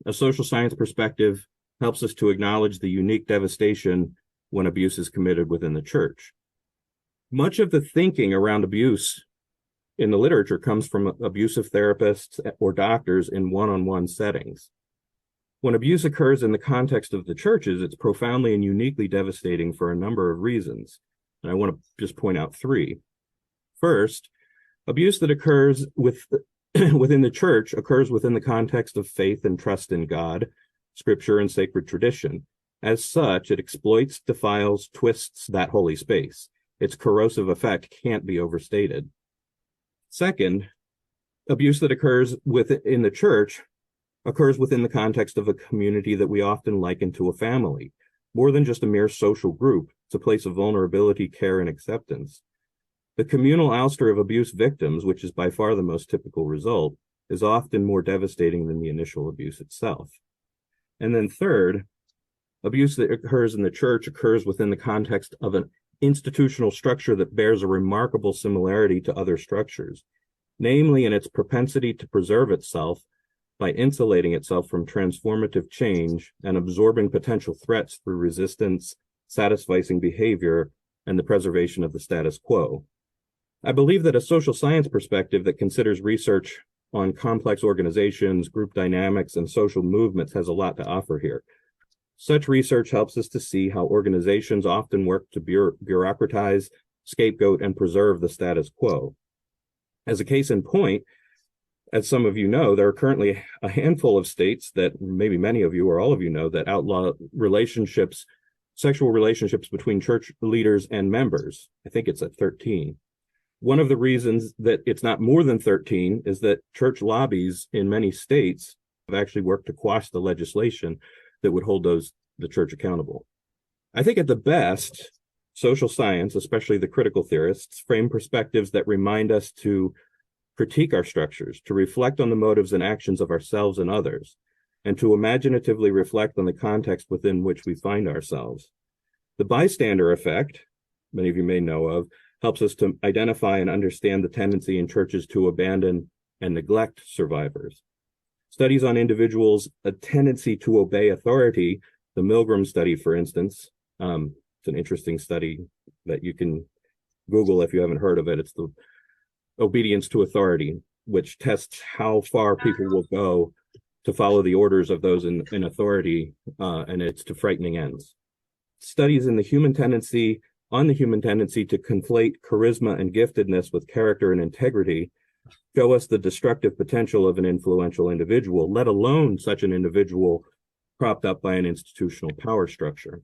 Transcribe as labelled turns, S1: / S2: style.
S1: a social science perspective helps us to acknowledge the unique devastation when abuse is committed within the church. Much of the thinking around abuse in the literature comes from abusive therapists or doctors in one-on-one settings. When abuse occurs in the context of the churches, it's profoundly and uniquely devastating for a number of reasons. And I want to just point out three. First, abuse that occurs within the church occurs within the context of faith and trust in God, scripture, and sacred tradition. As such, it exploits, defiles, twists that holy space. Its corrosive effect can't be overstated. Second, abuse that occurs within the church occurs within the context of a community that we often liken to a family. More than just a mere social group, it's a place of vulnerability, care, and acceptance. The communal ouster of abuse victims, which is by far the most typical result, is often more devastating than the initial abuse itself. And then third, abuse that occurs in the church occurs within the context of an institutional structure that bears a remarkable similarity to other structures, namely in its propensity to preserve itself by insulating itself from transformative change and absorbing potential threats through resistance, satisficing behavior, and the preservation of the status quo. I believe that a social science perspective that considers research on complex organizations, group dynamics, and social movements has a lot to offer here. Such research helps us to see how organizations often work to bureaucratize, scapegoat, and preserve the status quo. As a case in point, as some of you know, there are currently a handful of states that maybe many of you or all of you know that outlaw relationships, sexual relationships between church leaders and members. I think it's at 13. One of the reasons that it's not more than 13 is that church lobbies in many states have actually worked to quash the legislation that would hold the church accountable. I think at the best, social science, especially the critical theorists, frame perspectives that remind us to critique our structures, to reflect on the motives and actions of ourselves and others, and to imaginatively reflect on the context within which we find ourselves. The bystander effect, many of you may know of, helps us to identify and understand the tendency in churches to abandon and neglect survivors. Studies on individuals' a tendency to obey authority, the Milgram study, for instance, it's an interesting study that you can Google if you haven't heard of it. It's the obedience to authority, which tests how far people will go to follow the orders of those in authority, and it's to frightening ends. Studies on the human tendency to conflate charisma and giftedness with character and integrity show us the destructive potential of an influential individual, let alone such an individual propped up by an institutional power structure.